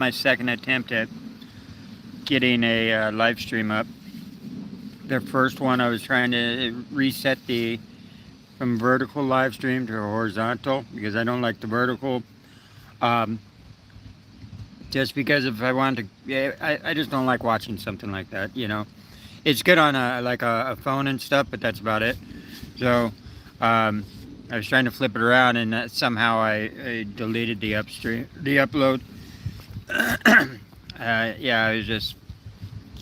My second attempt at getting a live stream up. The first one I was trying to reset the from vertical live stream to horizontal because I don't like the vertical. Um, just because if I want to, yeah, I just don't like watching something like that. It's good on a phone and stuff, but that's about it. So um, I was trying to flip it around, and somehow I deleted the upload. Yeah,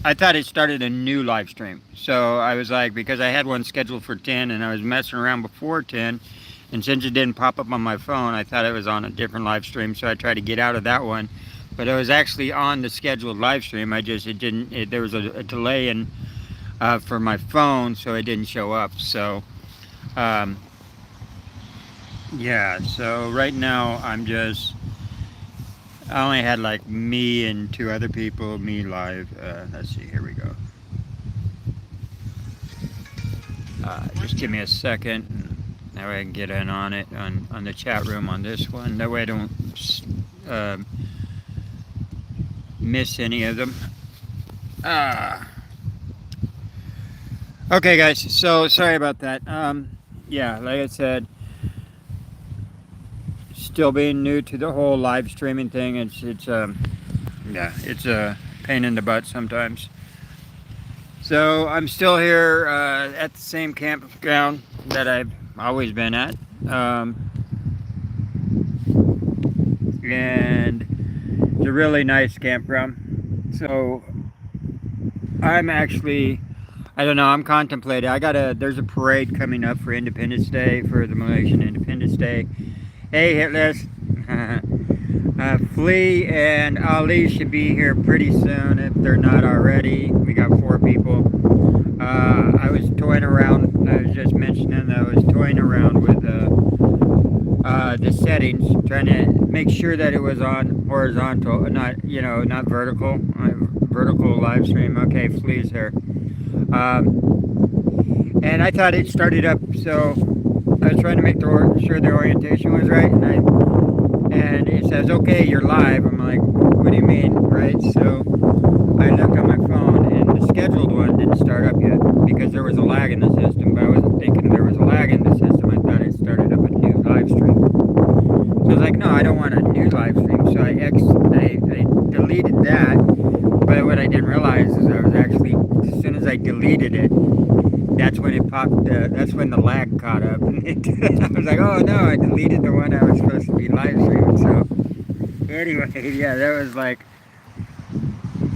I thought it started a new live stream. So I was like, because I had one scheduled for 10 and I was messing around before 10. And since it didn't pop up on my phone, I thought it was on a different live stream. So I tried to get out of that one. But it was actually on the scheduled live stream. There was a delay for my phone, so it didn't show up. So, um, yeah, so right now I only had like me and two other people, me live. Let's see, here we go. Just give me a second. That way I can get in on it on the chat room on this one. That way I don't miss any of them. Okay, guys. So sorry about that. Yeah, like I said, still being new to the whole live streaming thing. Yeah, it's a pain in the butt sometimes. So I'm still here at the same campground that I've always been at. And it's a really nice campground. So I don't know, I'm contemplating. There's a parade coming up for Independence Day, for the Malaysian Independence Day. Hey, hit list. Flea and Ali should be here pretty soon if they're not already. We got 4 people. I was toying around. I was just mentioning that I was toying around with the settings, trying to make sure that it was on horizontal, not vertical. Vertical live stream. Okay, Flea's here. And I thought it started up, so I was trying to make sure the orientation was right, and it says, okay, you're live. I'm like, what do you mean, right? So I looked on my phone, and the scheduled one didn't start up yet because there was a lag in the system, but I wasn't thinking there was a lag in the system. I thought it started up a new live stream. So I was like, no, I don't want a new live stream. So I deleted that, but what I didn't realize is I was actually, as soon as I deleted it, that's when it popped, that's when the lag caught up. And I was like, oh no, I deleted the one I was supposed to be live streaming. So anyway, yeah, that was like,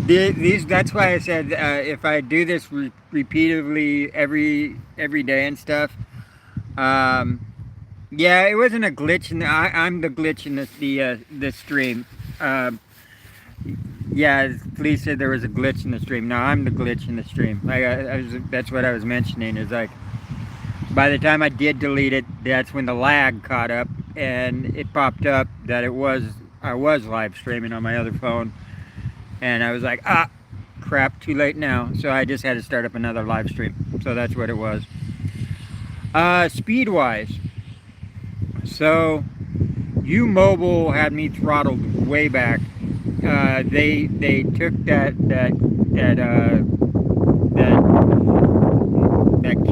that's why I said if I do this repeatedly every day and stuff, yeah, it wasn't a glitch, I'm the glitch in the stream. Yeah, Felice said there was a glitch in the stream. No, I'm the glitch in the stream. That's what I was mentioning. Is like, by the time I did delete it, that's when the lag caught up, and it popped up that I was live streaming on my other phone, and I was like, crap, too late now. So I just had to start up another live stream. So that's what it was. Speed-wise, so U-Mobile had me throttled way back. They took that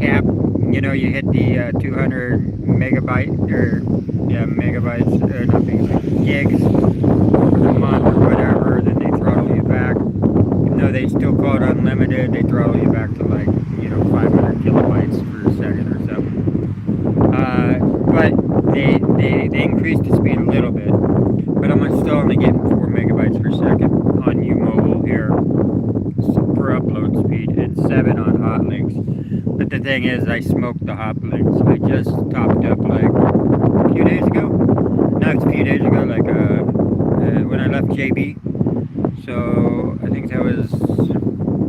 cap. You hit the 200 megabyte or megabytes, not megabytes, gigs a month or whatever. Then they throttle you back. Even though they still call it unlimited, they throttle you back to 500 kilobytes per second or so. But they increased the speed a little bit. But I'm still only getting 4 megabytes per second on U-Mobile here for upload speed, and 7 on Hotlinks. But the thing is, I smoked the Hotlinks. I just topped up a few days ago. No, it's a few days ago, when I left JB. So I think that was, I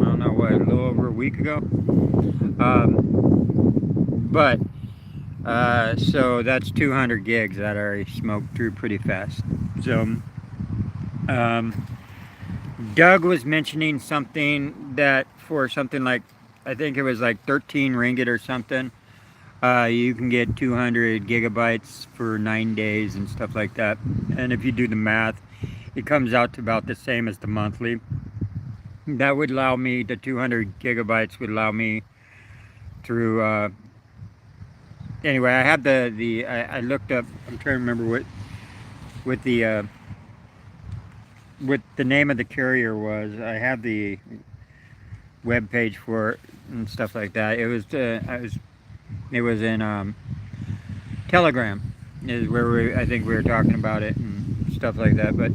don't know what, a little over a week ago. So that's 200 gigs that I already smoked through pretty fast. So, Doug was mentioning something that for something like, I think it was like 13 ringgit or something, you can get 200 gigabytes for 9 days and stuff like that. And if you do the math, it comes out to about the same as the monthly. That would allow me, the 200 gigabytes would allow me through, anyway, I have I looked up, I'm trying to remember what what the name of the carrier was. I have the web page for it and stuff like that. It was in Telegram is where I think we were talking about it and stuff like that. But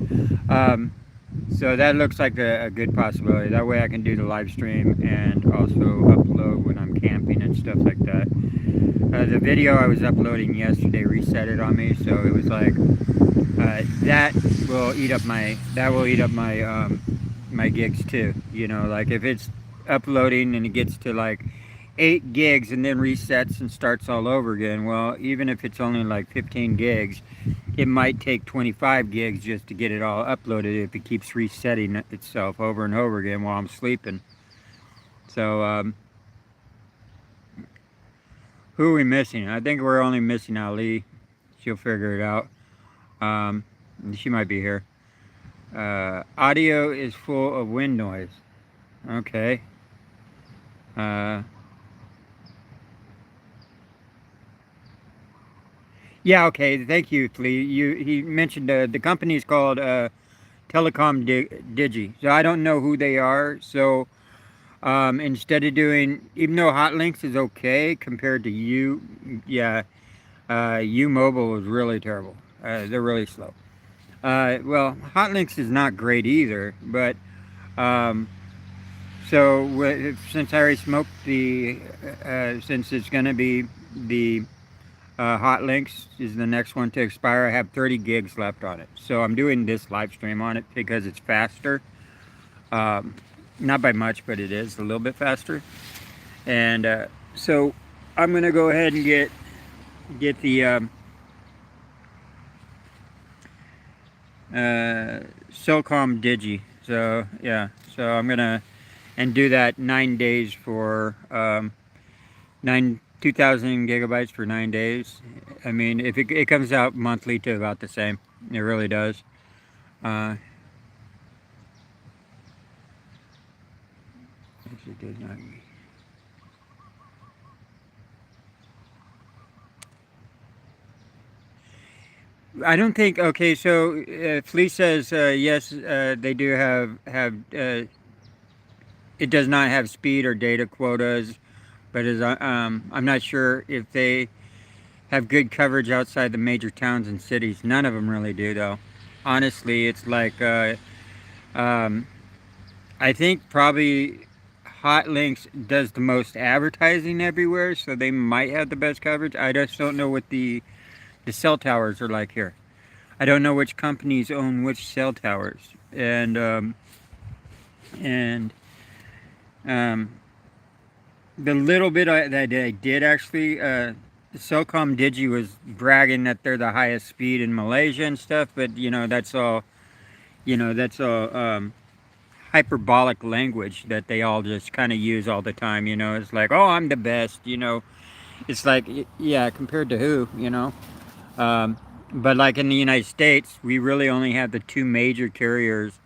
so that looks like a good possibility. That way I can do the live stream and also upload when I'm camping and stuff like that. The video I was uploading yesterday reset it on me, so it was like that will eat up my my gigs too. You know, like if it's uploading and it gets to like 8 gigs and then resets and starts all over again, well, even if it's only like 15 gigs, it might take 25 gigs just to get it all uploaded if it keeps resetting itself over and over again while I'm sleeping. So who are we missing? I think we're only missing Ali. She'll figure it out. She might be here. Audio is full of wind noise. Okay. Yeah, okay. Thank you, Lee. He mentioned the company is called Telecom Digi. So I don't know who they are. So instead of doing, even though Hotlinks is okay compared to yeah, Mobile is really terrible. They're really slow. Well, Hotlinks is not great either, but so since I already smoked since it's going to be the Hotlinks is the next one to expire, I have 30 gigs left on it. So I'm doing this live stream on it because it's faster. Not by much, but it is a little bit faster. And so I'm going to go ahead and get the Cellcom Digi. So yeah, so I'm gonna do that 9 days for 2,000 gigabytes for 9 days. I mean, if it comes out monthly to about the same, it really does. Actually, does not. I don't think. Okay, so Flea says yes. They do have it does not have speed or data quotas, but I'm not sure if they have good coverage outside the major towns and cities. None of them really do, though. Honestly, it's like I think probably Hotlinks does the most advertising everywhere, so they might have the best coverage. I just don't know what the cell towers are like here. I don't know which companies own which cell towers, and the little bit that I did actually, Cellcom Digi was bragging that they're the highest speed in Malaysia and stuff, but you know that's all hyperbolic language that they all just kind of use all the time. You know, it's like, oh, I'm the best. You know, it's like, yeah, compared to who? You know. But like in the United States, we really only have the two major carriers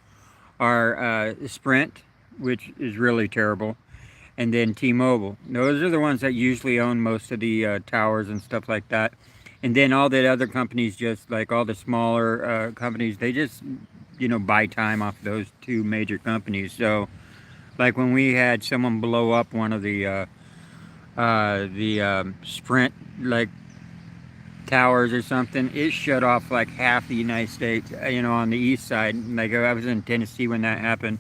are Sprint, which is really terrible, and then T-Mobile. Those are the ones that usually own most of the towers and stuff like that. And then all the other companies, just like all the smaller companies, they just, you know, buy time off those two major companies. So like when we had someone blow up one of the Sprint like towers or something, it shut off like half the United States, you know, on the east side. Like I was in Tennessee when that happened,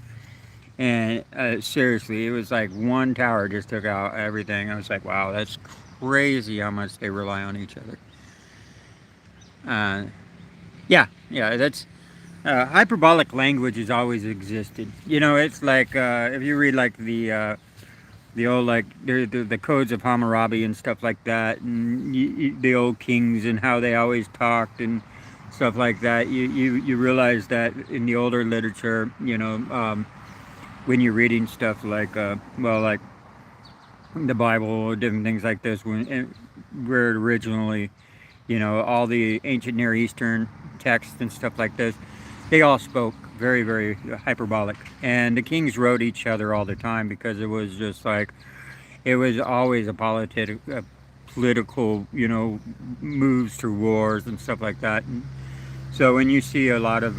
and seriously, it was like one tower just took out everything. I was like, wow, that's crazy how much they rely on each other. Yeah, that's hyperbolic language has always existed. You know, it's like if you read like the old like the codes of Hammurabi and stuff like that, and the old kings and how they always talked and stuff like that. You realize that in the older literature, you know, when you're reading stuff like well, like the Bible or different things like this, where originally, you know, all the ancient Near Eastern texts and stuff like this, They all spoke very, very hyperbolic, and the kings wrote each other all the time because it was just like it was always a political, moves through wars and stuff like that. And so when you see a lot of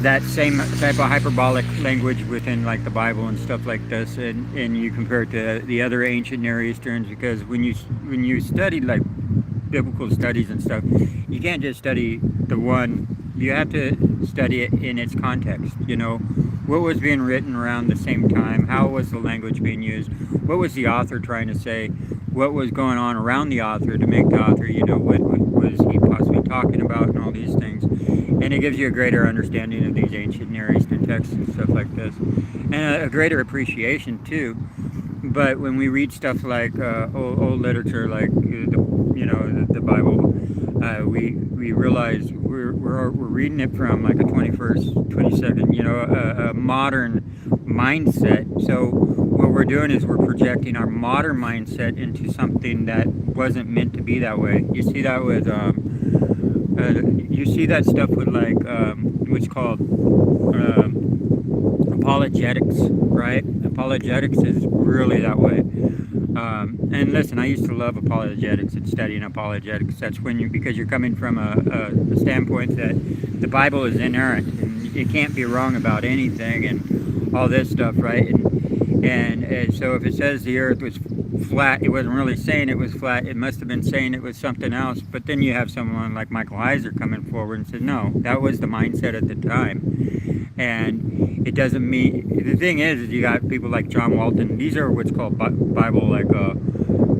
that same type of hyperbolic language within like the Bible and stuff like this, and you compare it to the other ancient Near Easterns, because when you study like biblical studies and stuff, you can't just study the one. You have to study it in its context. What was being written around the same time? How was the language being used? What was the author trying to say? What was going on around the author to make the author, what was he possibly talking about, and all these things. And it gives you a greater understanding of these ancient Near Eastern texts and stuff like this, and a greater appreciation too. But when we read stuff like old literature, like the Bible, we realize we're reading it from like a 21st, 22nd, a modern mindset. So what we're doing is we're projecting our modern mindset into something that wasn't meant to be that way. You see that with you see that stuff with like what's called apologetics, right? Apologetics is really that way. And listen, I used to love apologetics and studying apologetics. That's because you're coming from a standpoint that the Bible is inerrant and it can't be wrong about anything and all this stuff, right? And so if it says the earth was flat, it wasn't really saying it was flat. It must have been saying it was something else. But then you have someone like Michael Heiser coming forward and said, no, that was the mindset at the time. And it doesn't mean, the thing is you got people like John Walton. These are what's called Bible, like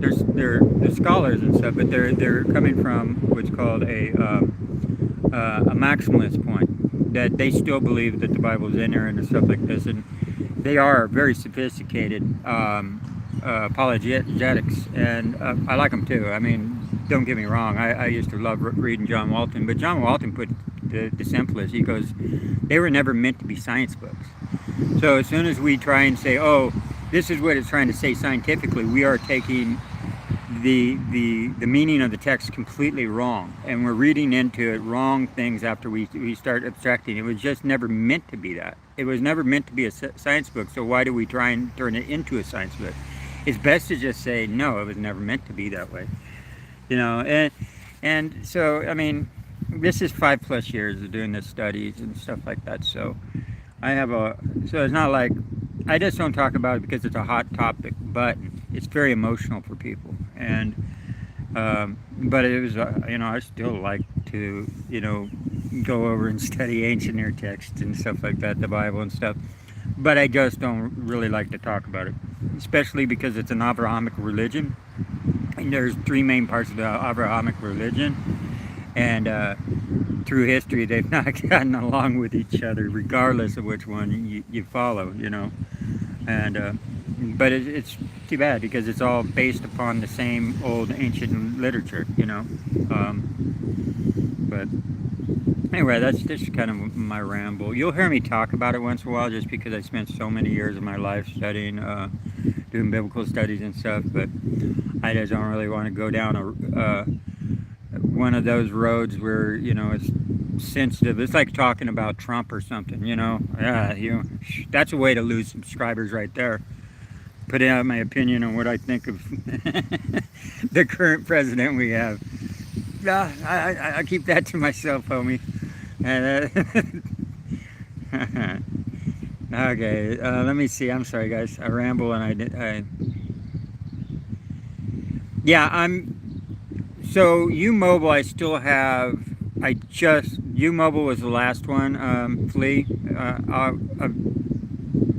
they're scholars and stuff, but they're coming from what's called a maximalist point, that they still believe that the Bible is inerrant and stuff like this, and they are very sophisticated apologetics, and I like them too. I mean, don't get me wrong, I used to love reading John Walton, but John Walton put the simplest. He goes, they were never meant to be science books. So as soon as we try and say, oh, this is what it's trying to say scientifically, we are taking the meaning of the text completely wrong, and we're reading into it wrong things after we start abstracting. It was just never meant to be that. It was never meant to be a science book, so why do we try and turn it into a science book? It's best to just say, no, it was never meant to be that way. And so, I mean, this is 5+ years of doing this studies and stuff like that, so so it's not like, I just don't talk about it because it's a hot topic, but it's very emotional for people. And but it was, I still like to, go over and study ancient Near texts and stuff like that, the Bible and stuff. But I just don't really like to talk about it, especially because it's an Abrahamic religion. And there's 3 main parts of the Abrahamic religion. And through history, they've not gotten along with each other, regardless of which one you follow, And but it's too bad because it's all based upon the same old ancient literature, But anyway, that's just kind of my ramble. You'll hear me talk about it once in a while, just because I spent so many years of my life studying, doing biblical studies and stuff. But I just don't really want to go down one of those roads where it's sensitive. It's like talking about Trump or something. That's a way to lose subscribers right there. Put out my opinion on what I think of the current president we have. I keep that to myself, homie. Okay, let me see. I'm sorry, guys. I ramble and So U-Mobile, I still have. U-Mobile was the last one, Flea.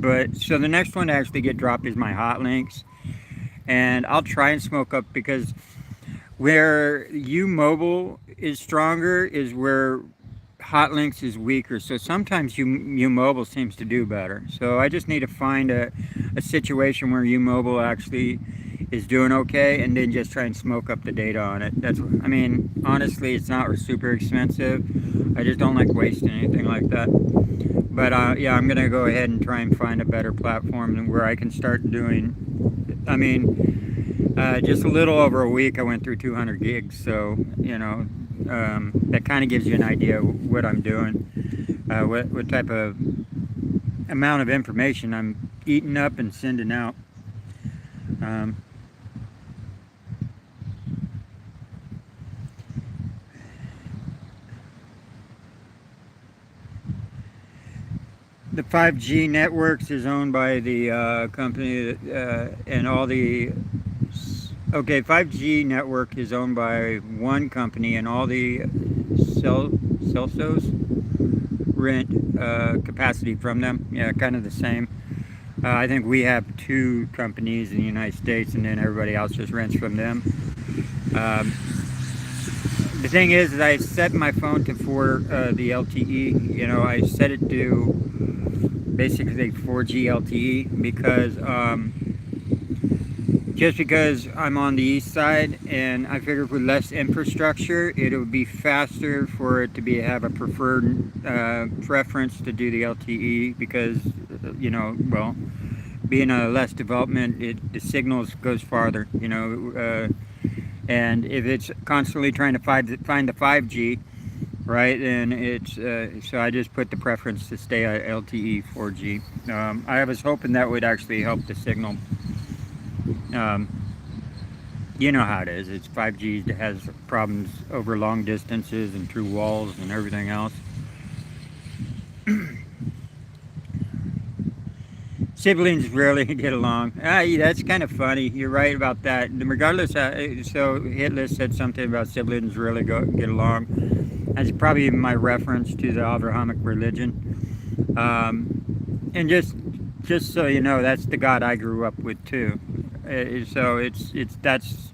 But so the next one to actually get dropped is my hot links, and I'll try and smoke up, because where U-Mobile is stronger is where hot links is weaker. So sometimes U-Mobile seems to do better. So I just need to find a situation where U-Mobile actually is doing okay, and then just try and smoke up the data on it. Honestly, it's not super expensive. I just don't like wasting anything like that. But yeah, I'm gonna go ahead and try and find a better platform where I can start doing. Just a little over a week, I went through 200 gigs. So that kind of gives you an idea of what I'm doing. what type of amount of information I'm eating up and sending out. Um, the 5G networks is owned by the company and all the. Okay, 5G network is owned by one company, and all the Celsos rent capacity from them. Yeah, kind of the same. I think we have two companies in the United States, and then everybody else just rents from them. Um, the thing is I set my phone to for the LTE. You know, I set it to basically 4G LTE because just because I'm on the east side, and I figured with less infrastructure, it would be faster for it to have a preferred preference to do the LTE because, you know, well, being a less development, the signals goes farther, you know, and if it's constantly trying to find the 5G, right, then it's, so I just put the preference to stay at LTE 4G. I was hoping that would actually help the signal. Um, you know how it is. It's 5G that has problems over long distances and through walls and everything else. Siblings rarely get along. That's kind of funny. You're right about that. Regardless, so Hitler said something about siblings rarely get along. That's probably my reference to the Abrahamic religion. And just so you know, that's the God I grew up with too. So that's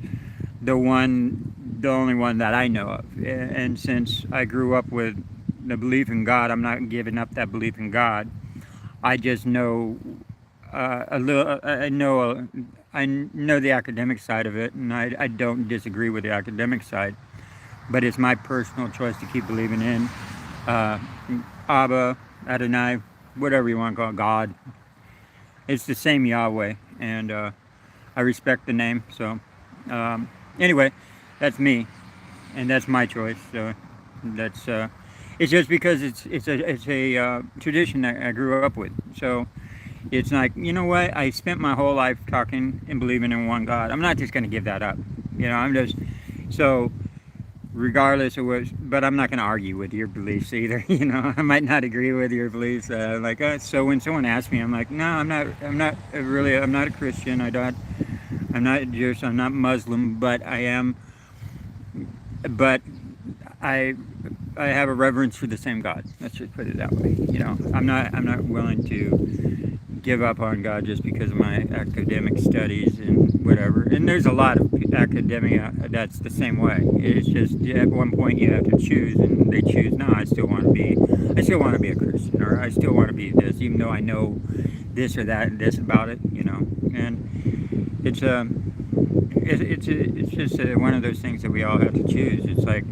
the only one that I know of. And since I grew up with the belief in God, I'm not giving up that belief in God. I just know a little. I know the academic side of it, and I don't disagree with the academic side. But it's my personal choice to keep believing in Abba, Adonai, whatever you want to call it, God. It's the same Yahweh, and I respect the name. So anyway, that's me, and that's my choice. So that's it's just because it's a tradition that I grew up with. So it's like, you know what? I spent my whole life talking and believing in one God. I'm not just going to give that up. You know, I'm just so. Regardless of what, but I'm not going to argue with your beliefs either. You know, I might not agree with your beliefs. So when someone asks me, I'm like, no, I'm not really. I'm not a Christian. I'm not Jewish. I'm not Muslim. But I am. But I have a reverence for the same God. Let's just put it that way. You know, I'm not willing to give up on God just because of my academic studies and whatever. And there's a lot of academia that's the same way. It's just at one point you have to choose, and they choose. No, I still want to be a Christian, or I still want to be this, even though I know this or that and this about it. You know, and it's just one of those things that we all have to choose. It's like,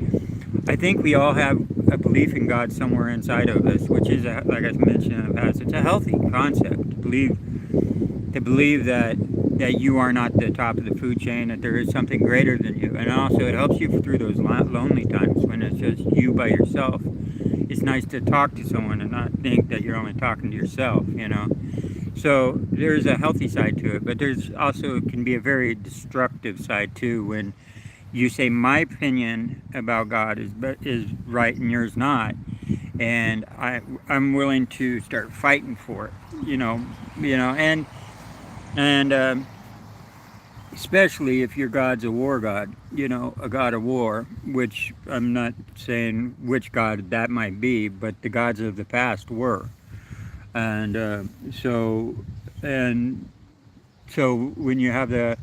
I think we all have a belief in God somewhere inside of us, which is, like I mentioned in the past, it's a healthy concept to believe that you are not the top of the food chain, that there is something greater than you. And also it helps you through those lonely times when it's just you by yourself. It's nice to talk to someone and not think that you're only talking to yourself, you know. So there's a healthy side to it, but there's also can be a very destructive side too, when you say my opinion about God is right and yours not, and I'm willing to start fighting for it, you know, and especially if your God's a war God, you know, a God of war, which I'm not saying which God that might be, but the gods of the past were, and so when you have the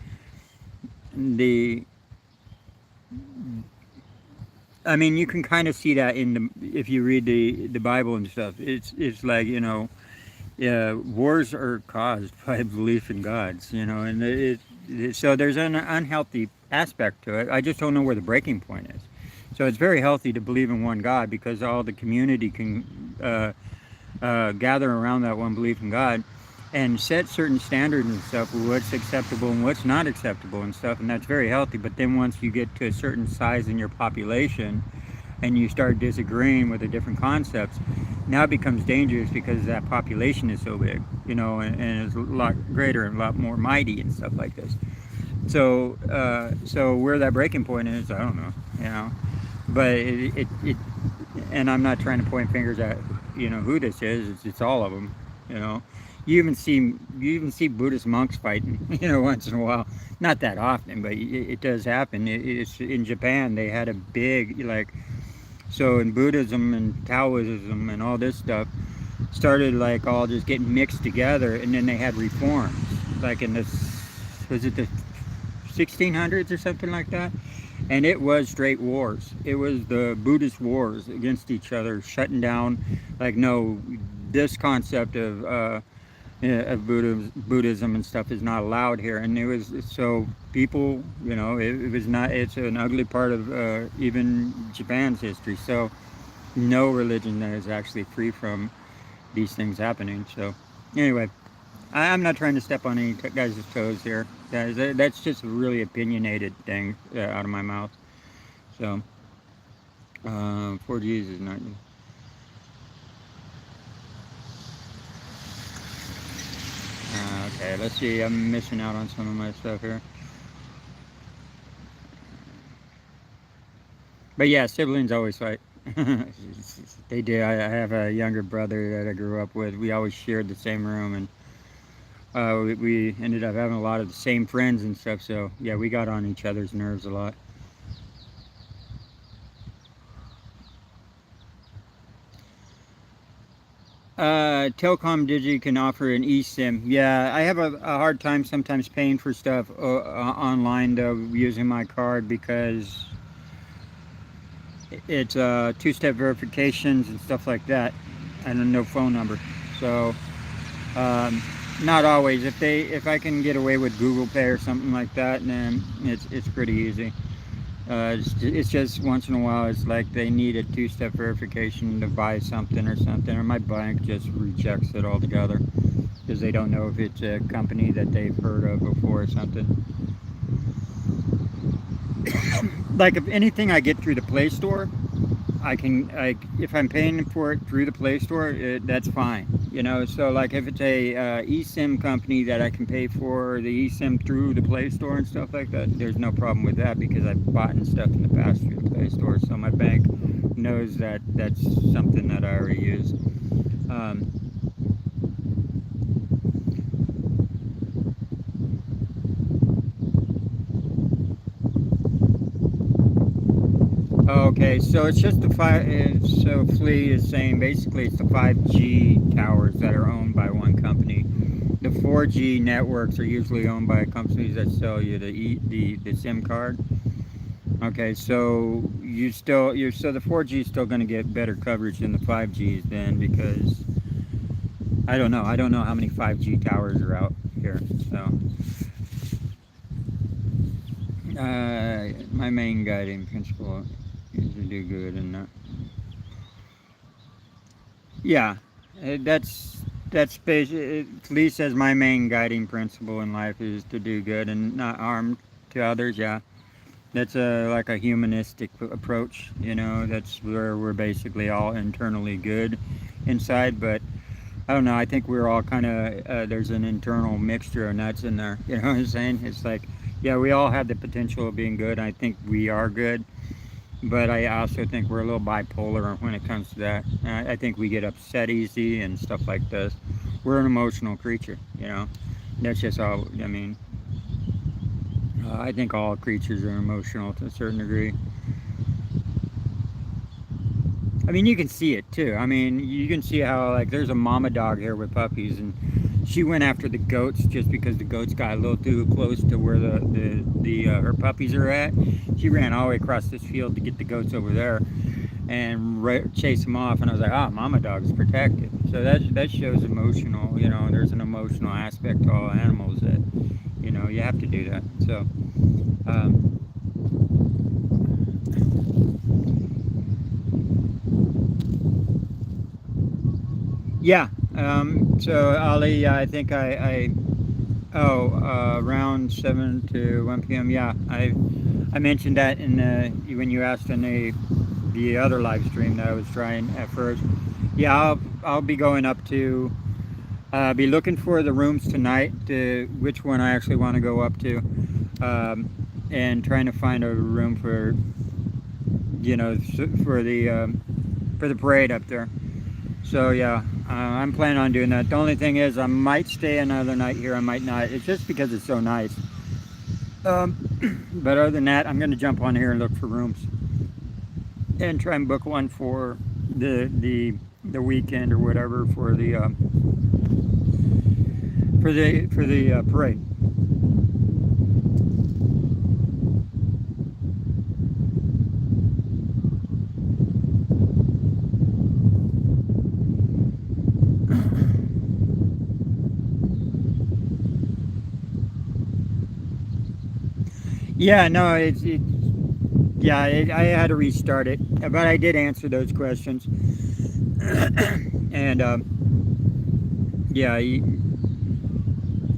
I mean, you can kind of see that if you read the Bible and stuff. It's like, you know, wars are caused by belief in gods, you know, and so there's an unhealthy aspect to it. I just don't know where the breaking point is. So it's very healthy to believe in one God because all the community can gather around that one belief in God and set certain standards and stuff, what's acceptable and what's not acceptable and stuff, and that's very healthy. But then once you get to a certain size in your population and you start disagreeing with the different concepts, Now it becomes dangerous because that population is so big, and it's a lot greater and a lot more mighty and stuff like this. So where that breaking point is, I don't know, but and I'm not trying to point fingers at who this is. It's all of them, you know. You even see Buddhist monks fighting, once in a while. Not that often, but it does happen. It's in Japan. They had a big so in Buddhism and Taoism and all this stuff started all just getting mixed together, and then they had reforms like in was it the 1600s or something like that, and it was straight wars. It was the Buddhist wars against each other, shutting down no, this concept of Buddhism and stuff is not allowed here. And it was so people, it was not. It's an ugly part of even Japan's history. So no religion that is actually free from these things happening. So anyway, I'm not trying to step on any guys' toes here. That's just a really opinionated thing out of my mouth. So 4Gs is not. Okay, let's see. I'm missing out on some of my stuff here. But yeah, siblings always fight. They do. I have a younger brother that I grew up with. We always shared the same room, and we ended up having a lot of the same friends and stuff. So yeah, we got on each other's nerves a lot. Telcom Digi can offer an eSIM. Yeah, I have a hard time sometimes paying for stuff online though, using my card, because it's two-step verifications and stuff like that, and no phone number. So not always. If I can get away with Google Pay or something like that, then it's pretty easy. It's just once in a while it's like they need a two-step verification to buy something, or my bank just rejects it altogether because they don't know if it's a company that they've heard of before or something. Like if anything I get through the Play Store, I can, if I'm paying for it through the Play Store, that's fine. So like if it's a eSIM company that I can pay for the eSIM through the Play Store and stuff like that, there's no problem with that because I've bought stuff in the past through the Play Store. So my bank knows that that's something that I already use. Okay, so it's just the five. So Flea is saying basically it's the 5G towers that are owned by one company. The 4G networks are usually owned by companies that sell you the SIM card. Okay, so so the 4G is still going to get better coverage than the 5Gs then, because I don't know how many 5G towers are out here. So my main guiding principle is to do good and not. Yeah, that's basically. Lee says my main guiding principle in life is to do good and not harm to others. Yeah, that's like a humanistic approach. That's where we're basically all internally good inside, but I don't know. I think we're all kind of there's an internal mixture of nuts in there. You know what I'm saying? It's like, yeah, we all have the potential of being good. I think we are good, but I also think we're a little bipolar when it comes to that. I think we get upset easy and stuff like this. We're an emotional creature. That's just all. I mean, I think all creatures are emotional to a certain degree. I mean, you can see it too. I mean, you can see how there's a mama dog here with puppies, and she went after the goats just because the goats got a little too close to where her puppies are at. She ran all the way across this field to get the goats over there and chase them off. And I was like, mama dog is protective. So that shows emotional. There's an emotional aspect to all animals that you have to do that. So. Yeah. So Ali, I think around 7 to 1 p.m. Yeah, I mentioned that when you asked in the other live stream that I was trying at first. Yeah, I'll be going up to be looking for the rooms tonight, to which one I actually want to go up to, um, and trying to find a room for, for the parade up there. So yeah, I'm planning on doing that. The only thing is, I might stay another night here. I might not. It's just because it's so nice. Um, but other than that, I'm going to jump on here and look for rooms and try and book one for the weekend or whatever for the parade. Yeah, no, yeah, I had to restart it, but I did answer those questions. And yeah,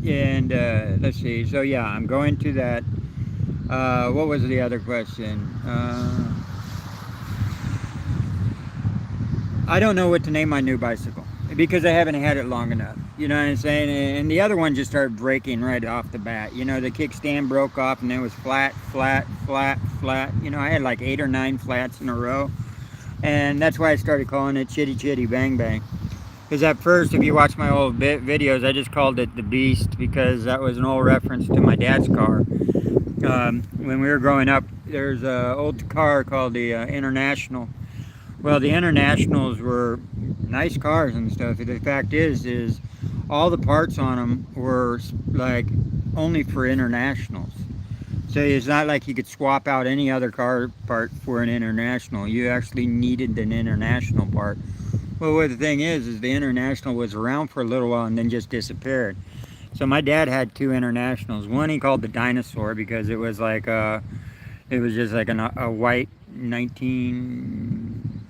and let's see. So yeah, I'm going to that. What was the other question? I don't know what to name my new bicycle because I haven't had it long enough. You know what I'm saying? And the other one just started breaking right off the bat. You know, the kickstand broke off and it was flat, flat, flat, flat. You know, I had like 8 or 9 flats in a row. And that's why I started calling it Chitty Chitty Bang Bang. Because at first, if you watch my old videos, I just called it the Beast because that was an old reference to my dad's car. When we were growing up, there's an old car called the International. Well, the Internationals were nice cars and stuff. The fact is all the parts on them were like only for internationals. So it's not like you could swap out any other car part for an international. You actually needed an international part. Well, what the thing is the international was around for a little while and then just disappeared. So my dad had 2 internationals. One he called the Dinosaur because it was just like a white 19,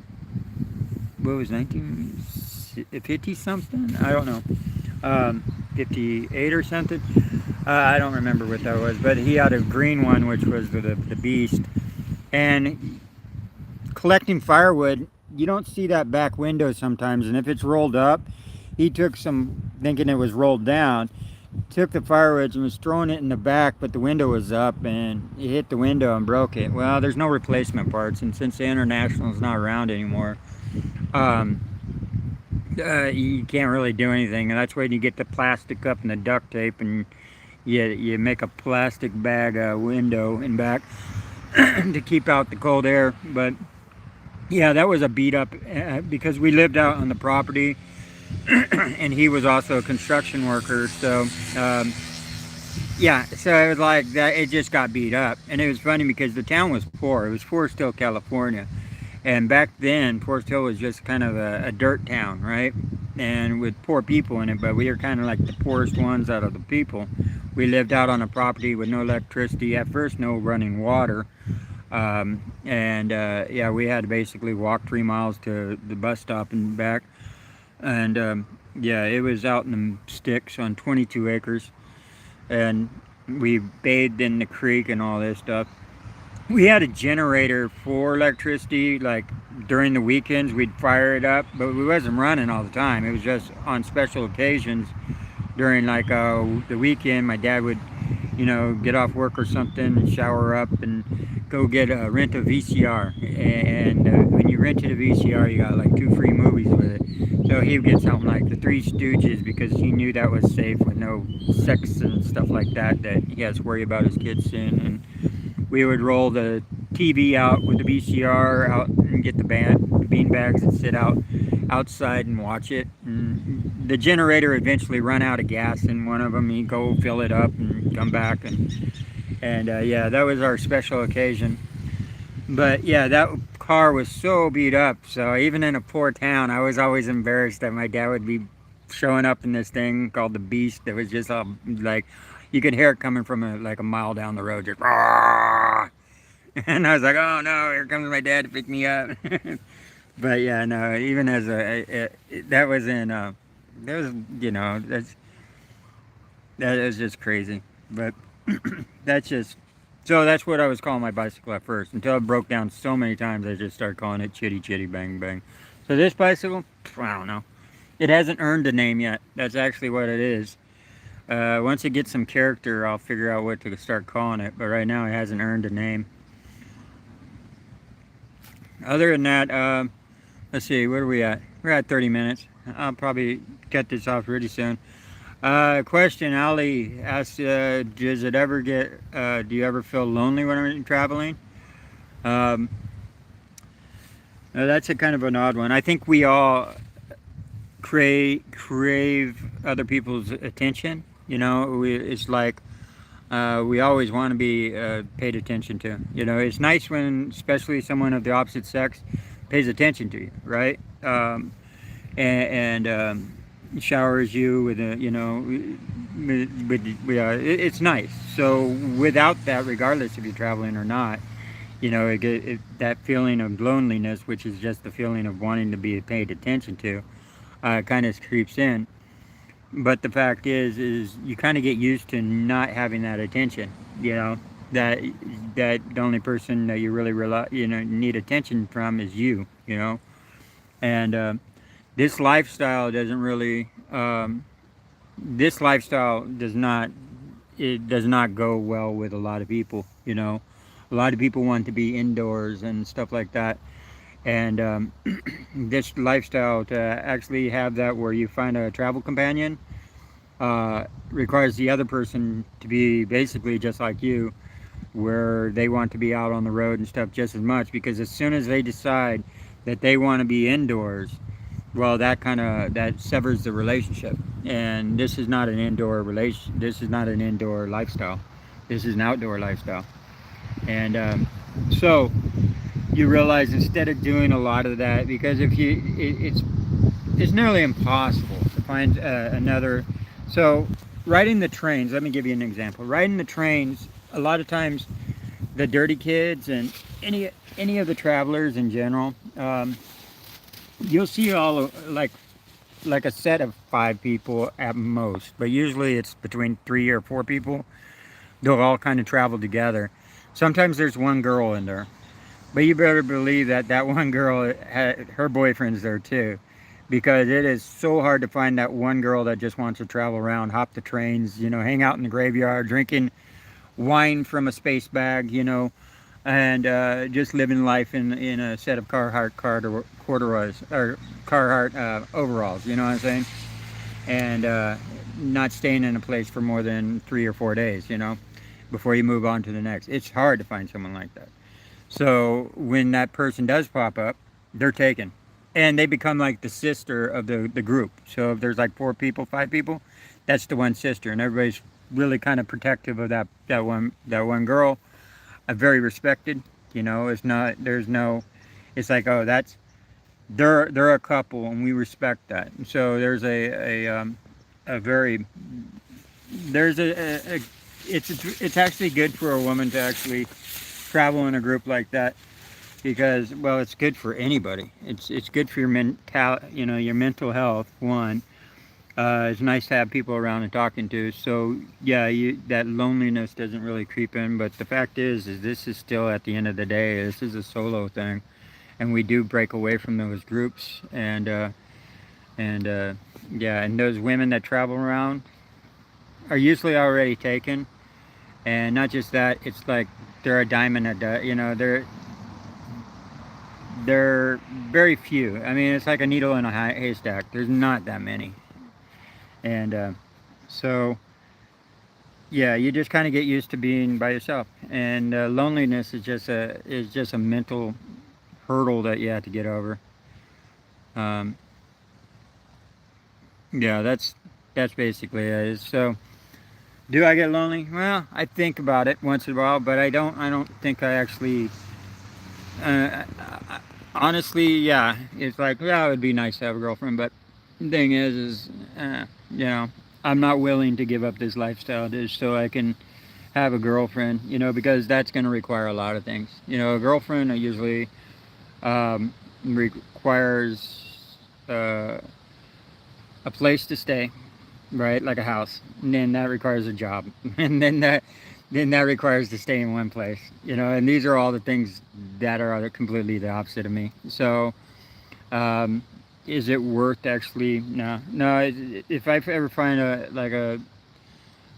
what was 1950 something? I don't know, 58 or something. I don't remember what that was, but he had a green one, which was the Beast. And collecting firewood, you don't see that back window sometimes, and if it's rolled up, he took some, thinking it was rolled down, took the firewood and was throwing it in the back, but the window was up, and he hit the window and broke it. Well, there's no replacement parts, and since the International is not around anymore, um, you can't really do anything, and that's when you get the plastic up and the duct tape, and you make a plastic bag window in back to keep out the cold air. But yeah, that was a beat up because we lived out on the property and he was also a construction worker. So yeah, so it was like that. It just got beat up, and it was funny because the town was poor. It was Forest Hill, California, and back then Forest Hill was just kind of a dirt town, right? And with poor people in it, but we were kind of like the poorest ones out of the people. We lived out on a property with no electricity, at first no running water, and yeah, we had to basically walk 3 miles to the bus stop and back. And yeah, it was out in the sticks on 22 acres, and we bathed in the creek and all this stuff. We had a generator for electricity, like during the weekends we'd fire it up, but we wasn't running all the time. It was just on special occasions. During like the weekend, my dad would, get off work or something and shower up and go rent a VCR. And when you rented a VCR, you got like 2 free movies with it. So he would get something like the Three Stooges because he knew that was safe with no sex and stuff like that he has to worry about his kids seeing. And we would roll the TV out with the VCR out and get the bean bags and sit outside and watch it. And the generator eventually run out of gas in one of them. He'd go fill it up and come back, and yeah, that was our special occasion. But yeah, that car was so beat up. So even in a poor town, I was always embarrassed that my dad would be showing up in this thing called the Beast that was just like, you could hear it coming from like a mile down the road, just and I was like, oh no, here comes my dad to pick me up. But yeah, no, even as that was in that was, that is just crazy. But that's just, so that's what I was calling my bicycle at first, until it broke down so many times I just started calling it Chitty Chitty Bang Bang. So this bicycle, I don't know. It hasn't earned a name yet. That's actually what it is. Once it gets some character, I'll figure out what to start calling it. But right now, it hasn't earned a name. Other than that, let's see, where are we at? We're at 30 minutes. I'll probably cut this off pretty soon. Question, Ali asks, does it ever get, do you ever feel lonely when you're traveling? Um, that's a kind of an odd one. I think we all crave other people's attention. It's like we always want to be paid attention to. It's nice when, especially someone of the opposite sex, pays attention to you, right? And showers you with it's nice. So without that, regardless if you're traveling or not, that feeling of loneliness, which is just the feeling of wanting to be paid attention to, kind of creeps in. But the fact is you kind of get used to not having that attention. That the only person that you really need attention from is you. And this lifestyle doesn't really. This lifestyle does not. It does not go well with a lot of people. A lot of people want to be indoors and stuff like that. And this lifestyle, to actually have that where you find a travel companion, requires the other person to be basically just like you, where they want to be out on the road and stuff just as much, because as soon as they decide that they want to be indoors, well, that severs the relationship. And this is not an this is not an indoor lifestyle. This is an outdoor lifestyle. And so you realize, instead of doing a lot of that, because it's nearly impossible to find another. So riding the trains, let me give you an example. Riding the trains, a lot of times the dirty kids and any of the travelers in general, you'll see all like a set of 5 people at most, but usually it's between 3 or 4 people. They'll all kind of travel together. Sometimes there's one girl in there, but you better believe that one girl, her boyfriend's there too, because it is so hard to find that one girl that just wants to travel around, hop the trains, hang out in the graveyard, drinking wine from a space bag, and just living life in a set of corduroys or Carhartt overalls. You know what I'm saying? And not staying in a place for more than 3 or 4 days. Before you move on to the next. It's hard to find someone like that. So when that person does pop up, they're taken. And they become like the sister of the group. So if there's like 4 people, 5 people, that's the one sister. And everybody's really kind of protective of that one girl. Very respected. It's like, oh, they're a couple, and we respect that. And so there's it's actually good for a woman to actually travel in a group like that, because, well, it's good for anybody. It's good for your your mental health. One, it's nice to have people around and talking to. So yeah, that loneliness doesn't really creep in. But the fact is this is still, at the end of the day, this is a solo thing, and we do break away from those groups. Yeah, and those women that travel around are usually already taken. And not just that, it's like they're a diamond they're very few. I mean, it's like a needle in a haystack. There's not that many. And so yeah, you just kind of get used to being by yourself. And loneliness is just a mental hurdle that you have to get over. um, yeah, that's basically it. So do I get lonely? Well, I think about it once in a while, but I don't think I actually. Honestly, yeah, it's like, yeah, it would be nice to have a girlfriend, but the thing is, I'm not willing to give up this lifestyle just so I can have a girlfriend, because that's going to require a lot of things. A girlfriend usually requires a place to stay, right? Like a house. And then that requires a job. And then that requires to stay in one place. And these are all the things that are completely the opposite of me. So is it worth actually? No, no. If I ever find a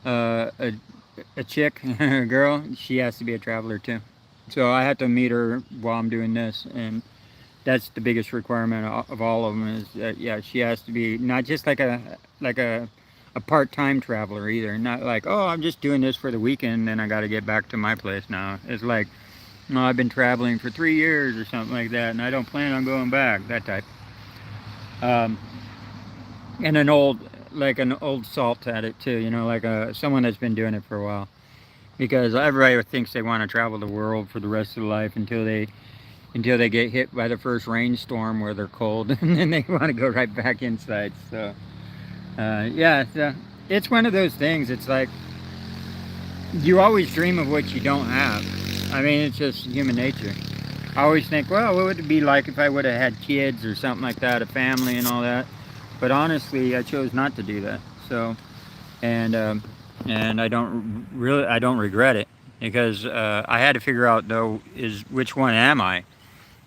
a chick, a girl, she has to be a traveler too. So I have to meet her while I'm doing this, and that's the biggest requirement of all of them. Is that, yeah, she has to be not just like a part-time traveler either. Not like, oh, I'm just doing this for the weekend, then I got to get back to my place now. It's like, no, I've been traveling for 3 years or something like that, and I don't plan on going back. That type. Um, and an old salt at it too. You know, like someone that's been doing it for a while. Because everybody thinks they want to travel the world for the rest of their life until they get hit by the first rainstorm where they're cold, and then they want to go right back inside. So yeah, it's one of those things. It's like you always dream of what you don't have. I mean, it's just human nature. I always think, well, what would it be like if I would have had kids or something like that, a family and all that. But honestly, I chose not to do that. So, and I don't regret it because I had to figure out though is which one am I?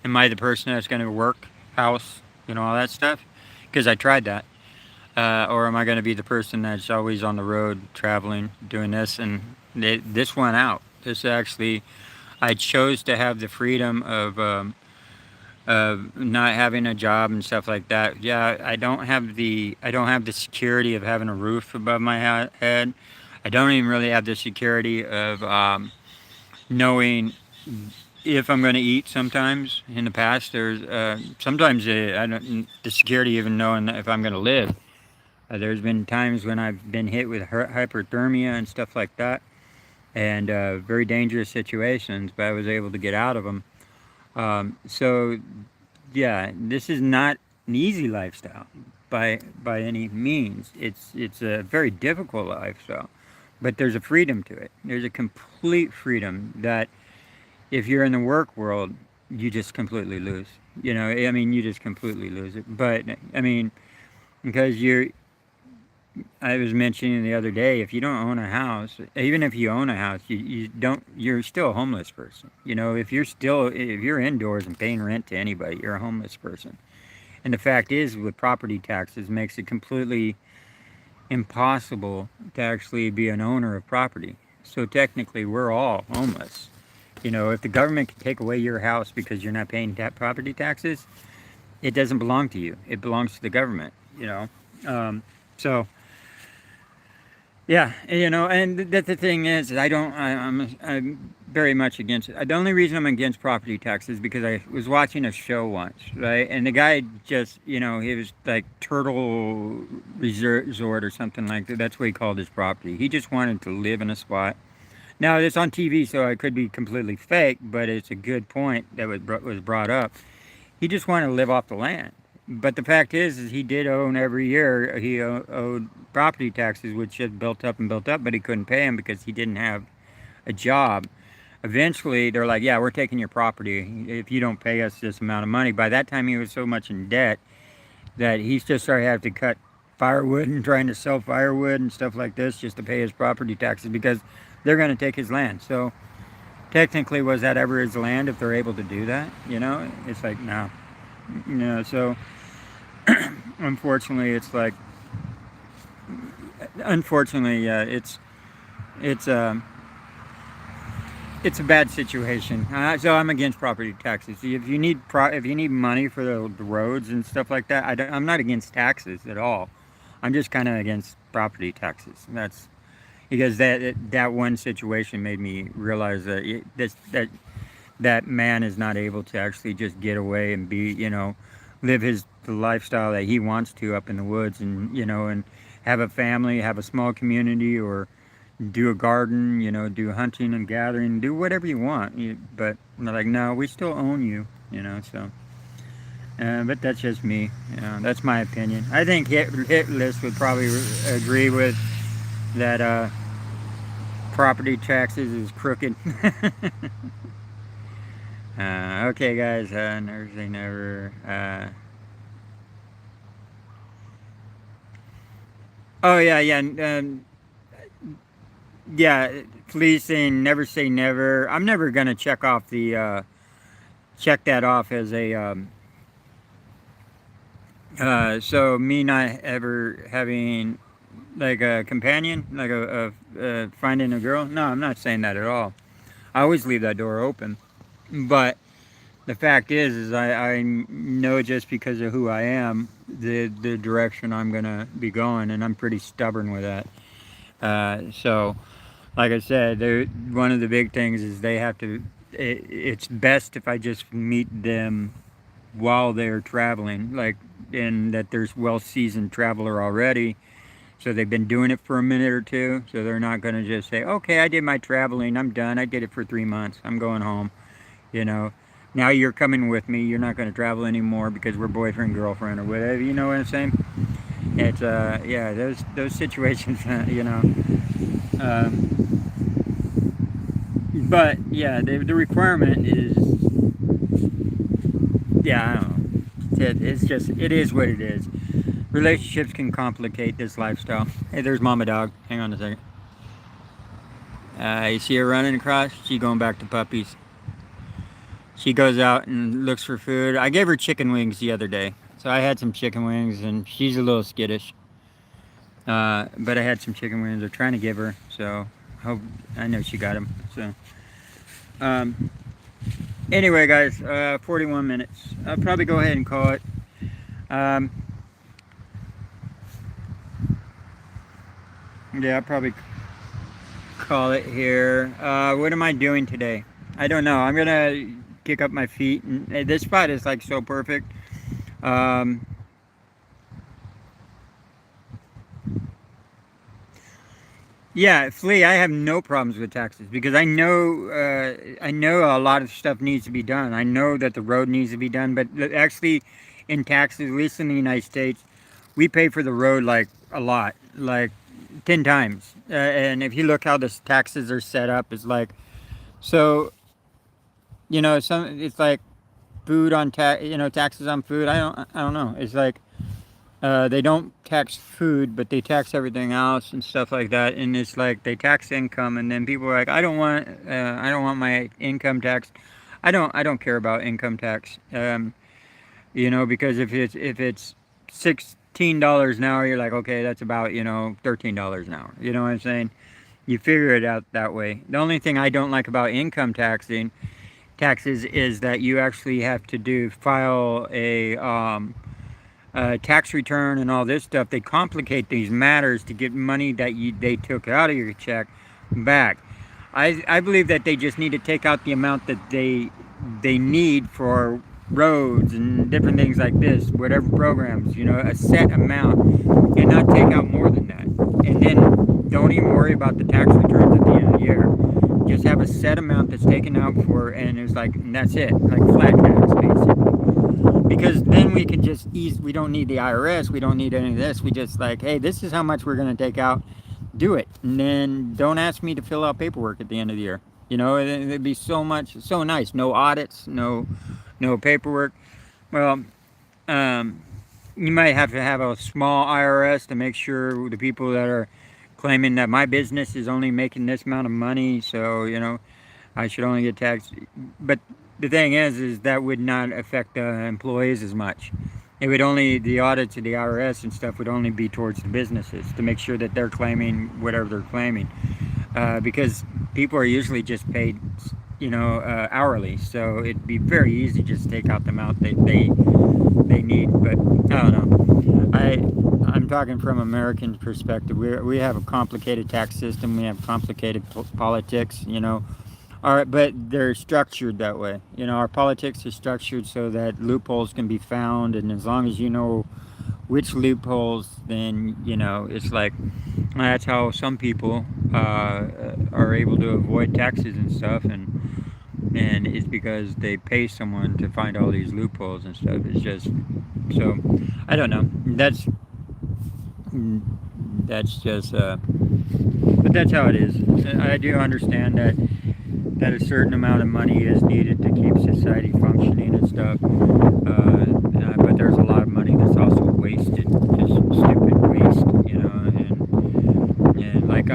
Am I the person that's going to work, house, all that stuff? Because I tried that. Or am I going to be the person that's always on the road, traveling, doing this? And this went out. This actually, I chose to have the freedom of not having a job and stuff like that. Yeah, I don't have the security of having a roof above my head. I don't even really have the security of knowing if I'm going to eat. Sometimes in the past, there's sometimes I don't the security even knowing if I'm going to live. There's been times when I've been hit with hyperthermia and stuff like that, and very dangerous situations, but I was able to get out of them. So yeah, this is not an easy lifestyle by any means. It's a very difficult lifestyle, but there's a freedom to it. There's a complete freedom that if you're in the work world, you just completely lose. I mean, you just completely lose it. But I mean, because I was mentioning the other day, if you don't own a house, even if you own a house, you're still a homeless person. If you're indoors and paying rent to anybody, you're a homeless person. And the fact is, with property taxes, makes it completely impossible to actually be an owner of property. So technically, we're all homeless. If the government can take away your house because you're not paying property taxes, it doesn't belong to you. It belongs to the government. So yeah, and that the thing is, I'm very much against it. The only reason I'm against property taxes is because I was watching a show once, right? And the guy just, he was like Turtle Resort or something like that. That's what he called his property. He just wanted to live in a spot. Now, it's on TV, so it could be completely fake, but it's a good point that was brought up. He just wanted to live off the land. But the fact is he did own every year. He owed property taxes, which just built up and built up, but he couldn't pay them because he didn't have a job. Eventually, they're like, yeah, we're taking your property if you don't pay us this amount of money. By that time, he was so much in debt that he just started having to cut firewood and trying to sell firewood and stuff like this just to pay his property taxes because they're going to take his land. So technically, was that ever his land if they're able to do that? It's like, no. So unfortunately, it's like, it's it's a bad situation. So I'm against property taxes. If you need money for the roads and stuff like that, I'm not against taxes at all. I'm just kind of against property taxes. That's because that one situation made me realize that man is not able to actually just get away and live the lifestyle that he wants to up in the woods, and have a family, have a small community, or do a garden, do hunting and gathering, do whatever you want. But they're like, no, we still own you, so. But that's just me, that's my opinion. I think hit list would probably agree with that. Property taxes is crooked. Okay, guys, never say never. Oh yeah, yeah, yeah. Please say never. I'm never gonna check that off as a So me not ever having like a companion, like finding a girl. No, I'm not saying that at all. I always leave that door open. But the fact is I know just because of who I am, the direction I'm gonna be going, and I'm pretty stubborn with that. So, like I said, one of the big things is they have to. It's best if I just meet them while they're traveling, like, and that there's well-seasoned traveler already. So they've been doing it for a minute or two. So they're not going to just say, "Okay, I did my traveling. I'm done. I did it for 3 months. I'm going home." You know. Now you're coming with me. You're not going to travel anymore because we're boyfriend girlfriend or whatever. You know what I'm saying? It's yeah, those situations. Um, but yeah, the requirement is, yeah, I don't know. It's just, it is what it is. Relationships can complicate this lifestyle. Hey, there's Mama Dog. Hang on a second. You see her running across? She going back to puppies. She goes out and looks for food. I gave her chicken wings the other day. So I had some chicken wings, and she's a little skittish. But I had some chicken wings. I'm trying to give her, so hope, I know she got them. So um, anyway, guys, 41 minutes. I'll probably go ahead and call it. Um, yeah, I'll probably call it here. What am I doing today? I don't know. I'm gonna kick up my feet. And this spot is like so perfect. Um, yeah, Flea, I have no problems with taxes because I know a lot of stuff needs to be done. I know that the road needs to be done, but actually, in taxes, at least in the United States, we pay for the road like a lot, like 10 times. And if you look how the taxes are set up, it's like, so, it's like food on tax, taxes on food. I don't know. It's like they don't tax food, but they tax everything else and stuff like that. And it's like they tax income, and then people are like, I don't want my income tax. I don't care about income tax. Because if it's $16 an hour, you're like, okay, that's about $13 an hour. You know what I'm saying? You figure it out that way. The only thing I don't like about income taxes is that you actually have to file a tax return and all this stuff. They complicate these matters to get money that they took out of your check back. I believe that they just need to take out the amount that they need for roads and different things like this, whatever programs, a set amount, and not take out more than that. And then don't even worry about the tax returns at the end of the year. Just have a set amount that's taken out for, and it's like, and that's it, like flat tax basically. Because then we can just we don't need the IRS, we don't need any of this. We just like, hey, this is how much we're going to take out, do it. And then don't ask me to fill out paperwork at the end of the year. It'd be so nice. No audits, no paperwork. Well, um, you might have to have a small IRS to make sure the people that are claiming that my business is only making this amount of money, so I should only get taxed. But the thing is that would not affect the employees as much. It would only, the audits of the IRS and stuff would only be towards the businesses to make sure that they're claiming whatever they're claiming, because people are usually just paid, hourly. So it'd be very easy to just take out the amount they need. But I don't know. I'm talking from American perspective. We have a complicated tax system. We have complicated politics. All right, but they're structured that way. Our politics is structured so that loopholes can be found, and as long as you know which loopholes, then it's like that's how some people are able to avoid taxes and stuff, and it's because they pay someone to find all these loopholes and stuff. It's just so I don't know. That's just but that's how it is. I do understand that a certain amount of money is needed to keep society functioning and stuff. But there's a lot of money that's also wasted, just stupid waste, and like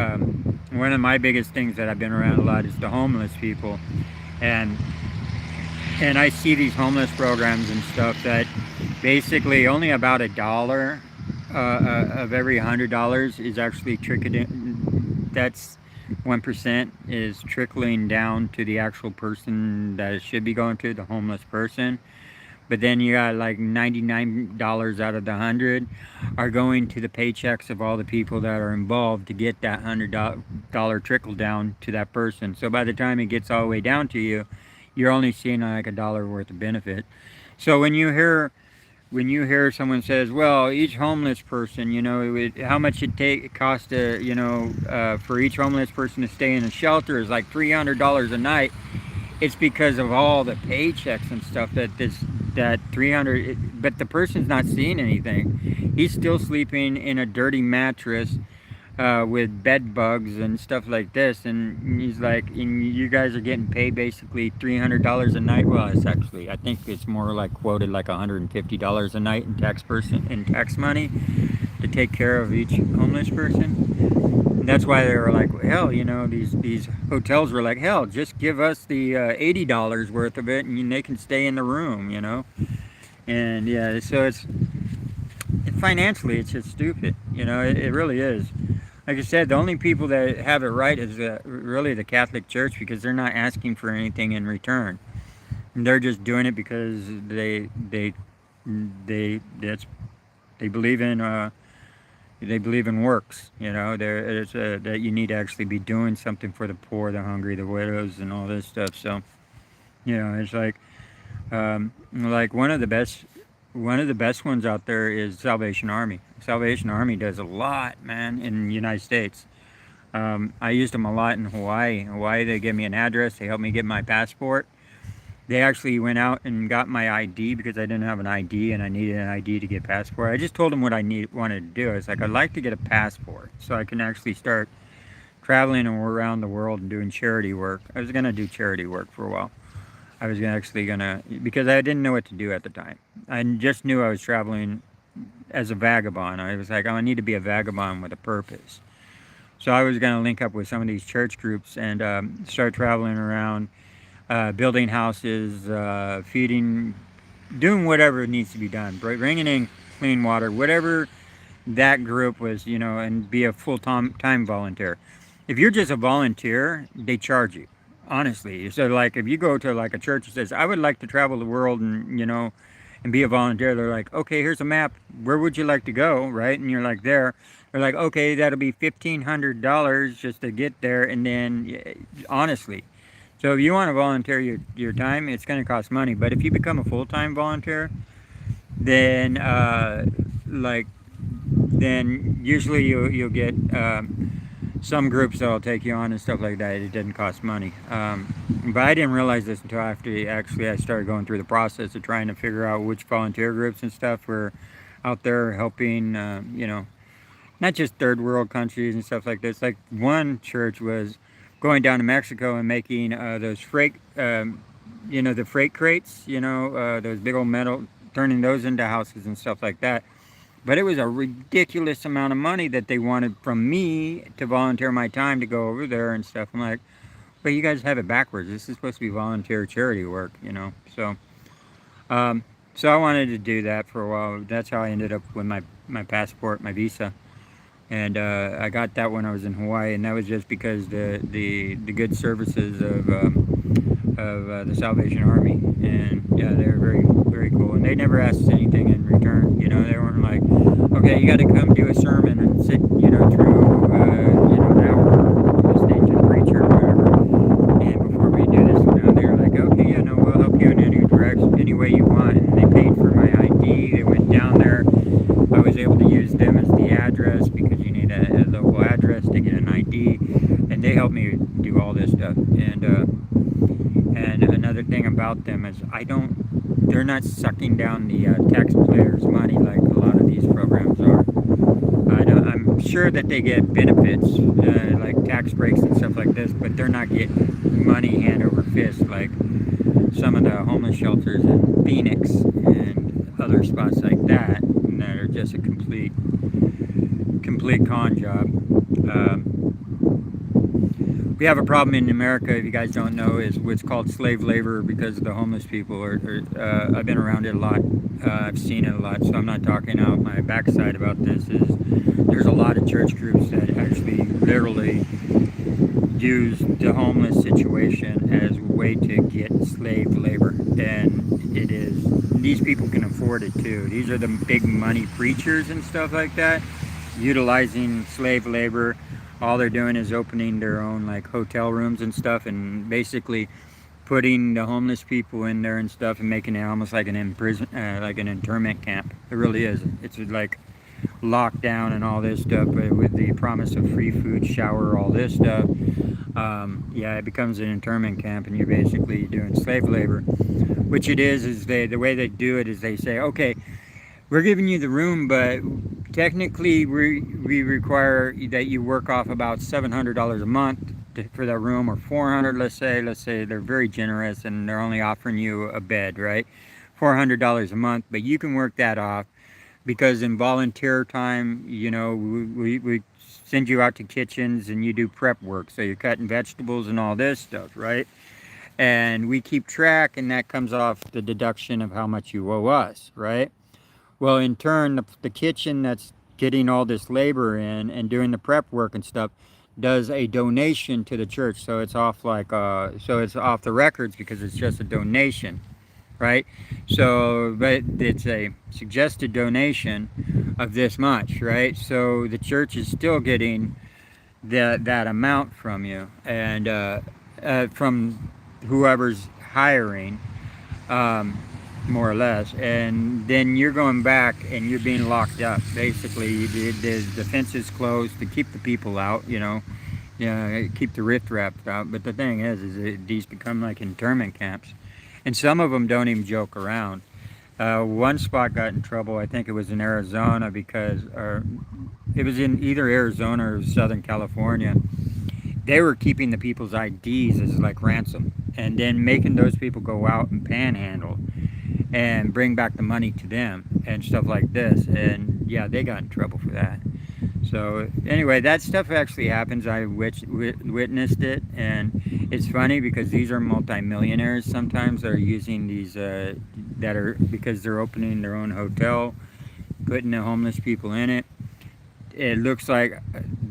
one of my biggest things that I've been around a lot is the homeless people, and I see these homeless programs and stuff that Basically, only about $1 of every $100 is actually trickling. That's 1% is trickling down to the actual person that it should be going to, the homeless person. But then you got like $99 out of the 100 are going to the paychecks of all the people that are involved to get that $100 trickle down to that person. So by the time it gets all the way down to you, you're only seeing like $1 worth of benefit. So when you hear someone says, "Well, each homeless person, how much it costs to, for each homeless person to stay in a shelter is like $300 a night," it's because of all the paychecks and stuff that 300. But the person's not seeing anything. He's still sleeping in a dirty mattress with bed bugs and stuff like this, and he's like, and you guys are getting paid basically $300 a night. Well, it's actually, I think it's more like quoted like $150 a night in tax money to take care of each homeless person. And that's why they were like, hell, these hotels were like, hell, just give us the $80 worth of it, and they can stay in the room. And yeah, so it's financially, it's just stupid. It really is. Like I said, the only people that have it right is really the Catholic Church, because they're not asking for anything in return. They're just doing it because that's they believe in works. That you need to actually be doing something for the poor, the hungry, the widows, and all this stuff. So it's like one of the best ones out there is Salvation Army. Salvation Army does a lot, man, in the United States. I used them a lot in Hawaii. Hawaii, they gave me an address. They helped me get my passport. They actually went out and got my ID because I didn't have an ID and I needed an ID to get passport. I just told them what I wanted to do. I was like, I'd like to get a passport so I can actually start traveling around the world and doing charity work. I was going to do charity work for a while. I was actually going to, because I didn't know what to do at the time. I just knew I was traveling as a vagabond. I was like, I need to be a vagabond with a purpose. So I was going to link up with some of these church groups and start traveling around, building houses, feeding, doing whatever needs to be done, bringing in clean water, whatever that group was, and be a full-time volunteer. If you're just a volunteer, they charge you. Honestly, so like if you go to like a church that says, I would like to travel the world and be a volunteer, they're like, okay, here's a map, where would you like to go, right? And you're like, there. They're like, okay, that'll be $1,500 just to get there. And then honestly, so if you want to volunteer your time, it's going to cost money. But if you become a full-time volunteer, then then usually you'll get some groups that'll take you on and stuff like that. It didn't cost money. But I didn't realize this until after actually I started going through the process of trying to figure out which volunteer groups and stuff were out there helping, not just third world countries and stuff like this. Like one church was going down to Mexico and making those freight, the freight crates, those big old metal, turning those into houses and stuff like that. But it was a ridiculous amount of money that they wanted from me to volunteer my time to go over there and stuff. I'm like, but you guys have it backwards. This is supposed to be volunteer charity work, So, so I wanted to do that for a while. That's how I ended up with my passport, my visa. And I got that when I was in Hawaii, and that was just because the good services of the Salvation Army. And yeah, they were very, very cool. And they never asked us anything in return. They weren't like, okay, you got to come do a sermon and sit, through, an hour, listening to the preacher or whatever. And before we do this, they were like, okay, yeah, no, we'll help you in any direction, any way you want. And they paid for my ID. They went down there. I was able to use them as the address because you need a local address to get an ID. And they helped me do all this stuff. And another thing about them is they're not sucking down the taxpayers' money like a lot of these programs are. I'm sure that they get benefits like tax breaks and stuff like this, but they're not getting money hand over fist like some of the homeless shelters in Phoenix and other spots like that are just a complete con job. we have a problem in America, if you guys don't know, is what's called slave labor because the homeless people I've been around it a lot. I've seen it a lot, so I'm not talking out my backside about this. There's a lot of church groups that actually literally use the homeless situation as a way to get slave labor, and it is, these people can afford it too. These are the big money preachers and stuff like that, utilizing slave labor. All they're doing is opening their own like hotel rooms and stuff, and basically putting the homeless people in there and stuff, and making it almost like an like an internment camp. It really is. It's like lockdown and all this stuff, but with the promise of free food, shower, all this stuff. Yeah, it becomes an internment camp, and you're basically doing slave labor. Which it is the way they do it is they say, okay, we're giving you the room, but technically we require that you work off about $700 a month for that room, or $400. Let's say they're very generous and they're only offering you a bed, right? $400 a month, but you can work that off, because in volunteer time, you know, we send you out to kitchens and you do prep work, so you're cutting vegetables and all this stuff, right? And we keep track, and that comes off the deduction of how much you owe us, right? Well, in turn, the kitchen that's getting all this labor in and doing the prep work and stuff does a donation to the church, so it's off like so it's off the records because it's just a donation, right? So, but it's a suggested donation of this much, right? So the church is still getting that amount from you, and from whoever's hiring, more or less, and then you're going back and you're being locked up. Basically, the fence is closed to keep the people out, you know, keep the riffraff out. But the thing is these become like internment camps, and some of them don't even joke around. One spot got in trouble. I think it was in Arizona, because it was in either Arizona or Southern California. They were keeping the people's IDs as like ransom, and then making those people go out and panhandle and bring back the money to them and stuff like this. And yeah, they got in trouble for that. So anyway, that stuff actually happens. I witnessed it, and it's funny because these are multimillionaires sometimes that are using these that are, because they're opening their own hotel, putting the homeless people in it. It looks like,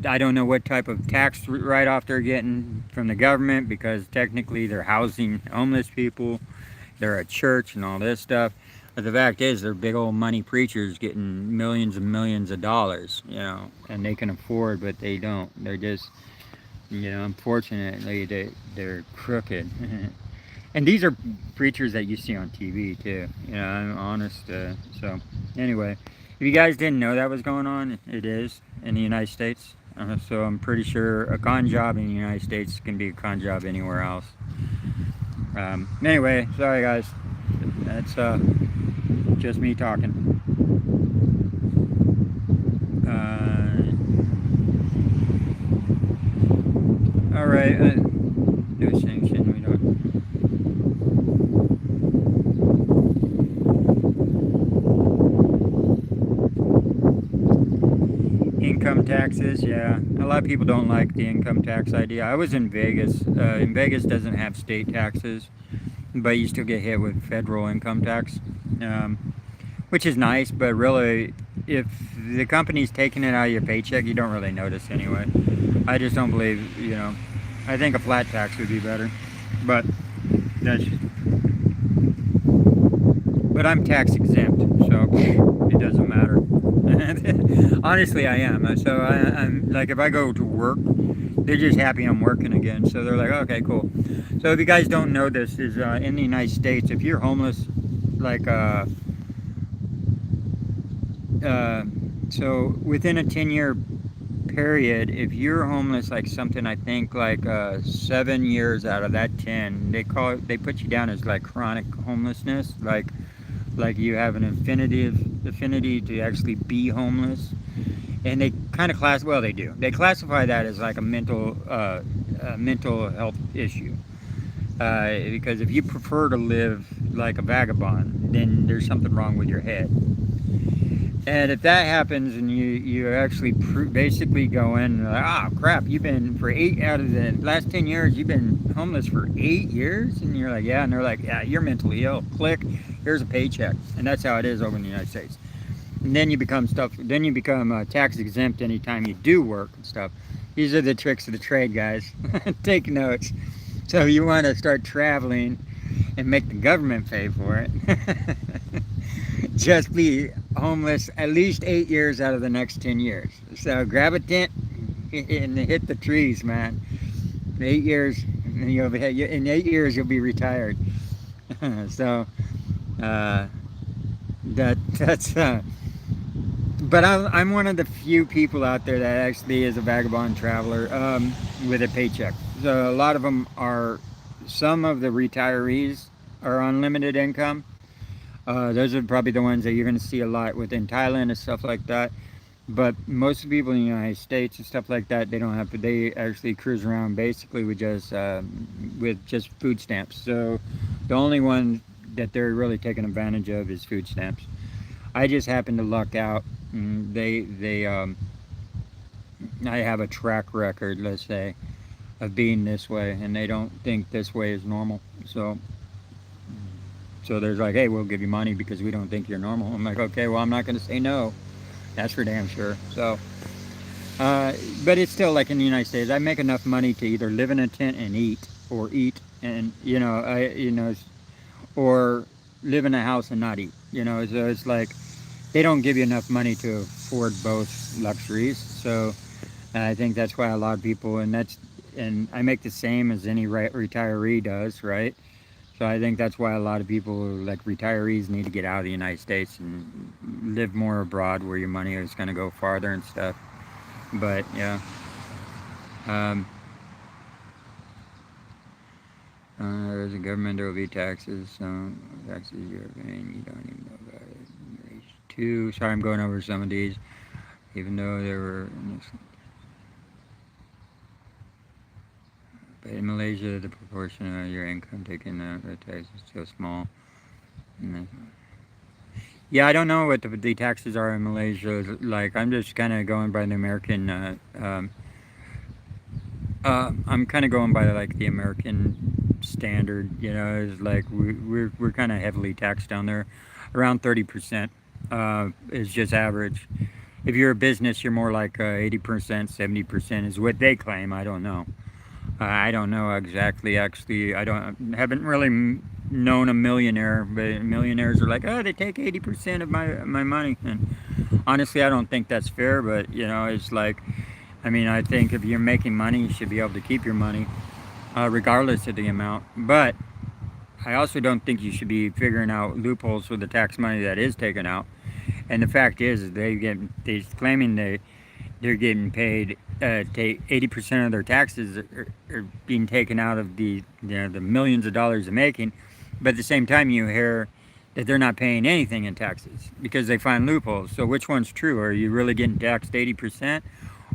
I don't know what type of tax write-off they're getting from the government, because technically they're housing homeless people, they're a church and all this stuff. But the fact is, they're big old money preachers getting millions and millions of dollars, you know, and they can afford, but they don't. They're just, you know, unfortunately, they're crooked. And these are preachers that you see on TV too, you know, I'm honest. So anyway, if you guys didn't know that was going on, it is in the United States. So I'm pretty sure a con job in the United States can be a con job anywhere else. Anyway, sorry guys, that's just me talking. All right, do a sanction. We don't. Income taxes, yeah. A lot of people don't like the income tax idea. I was in Vegas. In Vegas doesn't have state taxes, but you still get hit with federal income tax, which is nice, but really, if the company's taking it out of your paycheck, you don't really notice anyway. I just don't believe, you know, I think a flat tax would be better, but I'm tax exempt, so it doesn't matter. Honestly, I am. So I'm like, if I go to work, they're just happy I'm working again. So they're like, okay, cool. So if you guys don't know this, is in the United States, if you're homeless, like, so within a 10-year period, if you're homeless, like something, I think like 7 years out of that 10, they put you down as like chronic homelessness, like you have an affinity to actually be homeless. And they kind of they classify that as like a mental health issue, because if you prefer to live like a vagabond, then there's something wrong with your head. And if that happens and you actually basically go in like, oh crap, you've been for 8 out of the last 10 years, you've been homeless for 8 years, and you're like, yeah, and they're like, yeah, you're mentally ill. Click, here's a paycheck, and that's how it is over in the United States. And then you become stuff. Then you become tax exempt anytime you do work and stuff. These are the tricks of the trade, guys. Take notes. So you want to start traveling and make the government pay for it. Just be homeless at least 8 years out of the next 10 years. So grab a tent and hit the trees, man. 8 years, and in 8 years you'll be retired. So uh, that's. But I'm one of the few people out there that actually is a vagabond traveler with a paycheck. So a lot of them are. Some of the retirees are on limited income. Those are probably the ones that you're going to see a lot within Thailand and stuff like that. But most of the people in the United States and stuff like that, they don't have to. They actually cruise around basically with just food stamps. So the only one that they're really taking advantage of is food stamps. I just happened to luck out. I have a track record, let's say, of being this way, and they don't think this way is normal. So there's like, hey, we'll give you money because we don't think you're normal. I'm like, okay, well, I'm not going to say no. That's for damn sure. So, but it's still like in the United States, I make enough money to either live in a tent and eat, and or live in a house and not eat. So it's like they don't give you enough money to afford both luxuries. So I think that's why a lot of people, and I make the same as any retiree does, right? So I think that's why a lot of people, like retirees, need to get out of the United States and live more abroad, where your money is going to go farther and stuff. But yeah, um, there's a government there will be taxes. So taxes you're paying, you don't even know about it. Raise two. Sorry, I'm going over some of these, even though they were. But in Malaysia, the proportion of your income taken out of taxes is so small. Yeah, I don't know what the taxes are in Malaysia. Like, I'm just kind of going by the American. I'm kind of going by like the American standard. Is like we're kind of heavily taxed down there, around 30%. Is just average. If you're a business, you're more like 80%, 70% is what they claim. I don't know. I don't know exactly. Actually, haven't really known a millionaire, but millionaires are like, oh, they take 80% of my money, and honestly, I don't think that's fair. But it's like, I mean, I think if you're making money, you should be able to keep your money, regardless of the amount. But I also don't think you should be figuring out loopholes with the tax money that is taken out. And the fact is, they're claiming they're getting paid. 80% of their taxes are being taken out of the millions of dollars they're making, but at the same time you hear that they're not paying anything in taxes because they find loopholes. So which one's true? Are you really getting taxed 80%,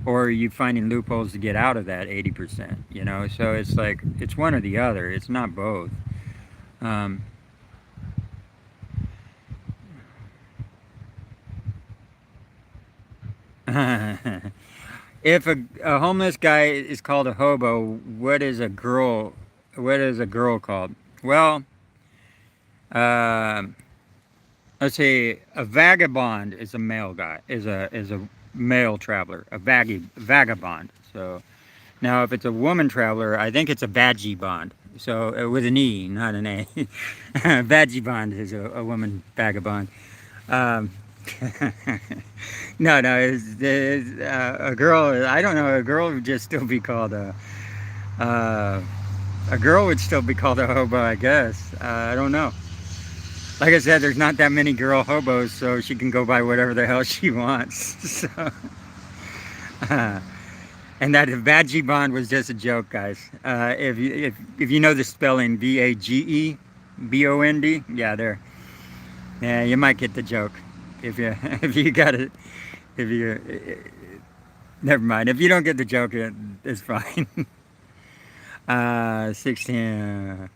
or are you finding loopholes to get out of that 80%? So it's like it's one or the other. It's not both. Um, if a homeless guy is called a hobo, what is a girl? What is a girl called? Well, uh, let's see. A vagabond is a male guy. Is a male traveler. A vagabond. So now, if it's a woman traveler, I think it's a vagibond. So with an E, not an A. Vagibond is a woman vagabond. Um, no, a girl. I don't know. A girl would just still be called uh, a girl would still be called a hobo, I guess. I don't know. Like I said, there's not that many girl hobos, so she can go by whatever the hell she wants. So, uh, and that vagibond was just a joke, guys. If you know the spelling, Vagebond, yeah, there. Yeah, you might get the joke if you if you got it. If you Never mind. If you don't get the joke, it's fine. 16.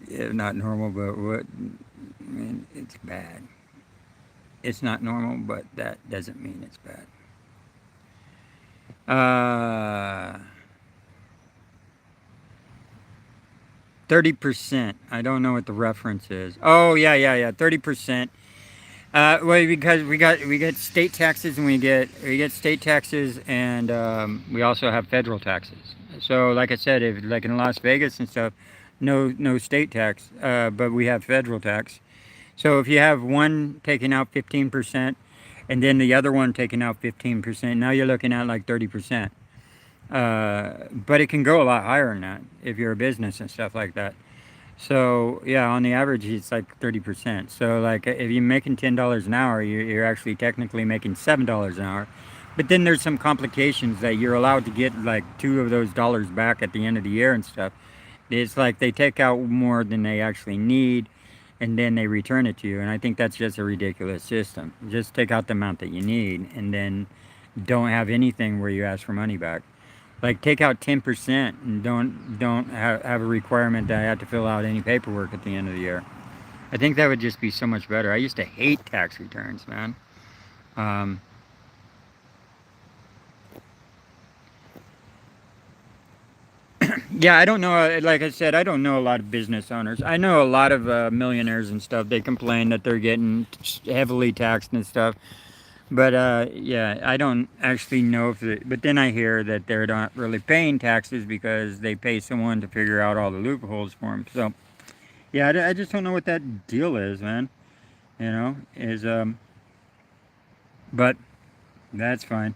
Yeah, not normal, but what? I mean, it's bad. It's not normal, but that doesn't mean it's bad. 30%. I don't know what the reference is. Oh yeah. 30%. Well, because we get state taxes and we get state taxes and we also have federal taxes. So like I said, if like in Las Vegas and stuff, no state tax, but we have federal tax. So if you have one taking out 15%, and then the other one taking out 15%, now you're looking at like 30%. But it can go a lot higher than that if you're a business and stuff like that. So yeah, on the average, it's like 30%. So like if you're making $10 an hour, you're actually technically making $7 an hour. But then there's some complications that you're allowed to get like two of those dollars back at the end of the year and stuff. It's like they take out more than they actually need, and then they return it to you. And I think that's just a ridiculous system. Just take out the amount that you need, and then don't have anything where you ask for money back. Like take out 10% and don't have a requirement that I have to fill out any paperwork at the end of the year. I think that would just be so much better. I used to hate tax returns, man. Um, yeah, I don't know. Like I said, I don't know a lot of business owners. I know a lot of millionaires and stuff. They complain that they're getting heavily taxed and stuff. But yeah, I don't actually know if it. But then I hear that they're not really paying taxes because they pay someone to figure out all the loopholes for them. So yeah, I just don't know what that deal is, man. You know, is but that's fine.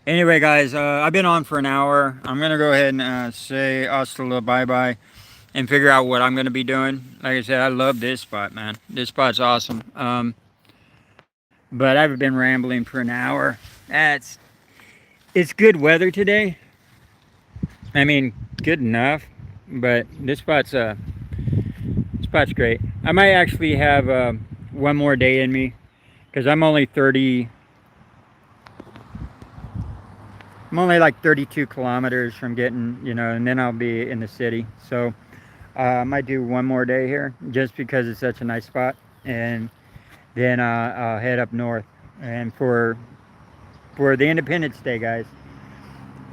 Anyway, guys, I've been on for an hour. I'm gonna go ahead and say hasta la bye bye and figure out what I'm gonna be doing. Like I said, I love this spot, man. This spot's awesome. But I've been rambling for an hour. It's good weather today. I mean, good enough. But this spot's great. I might actually have one more day in me because I'm only 30. I'm only like 32 kilometers from getting, and then I'll be in the city. So I might do one more day here just because it's such a nice spot, and then I'll head up north and for the Independence Day, guys.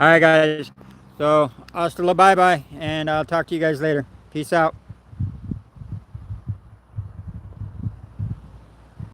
All right, guys. So hasta la bye bye, and I'll talk to you guys later. Peace out.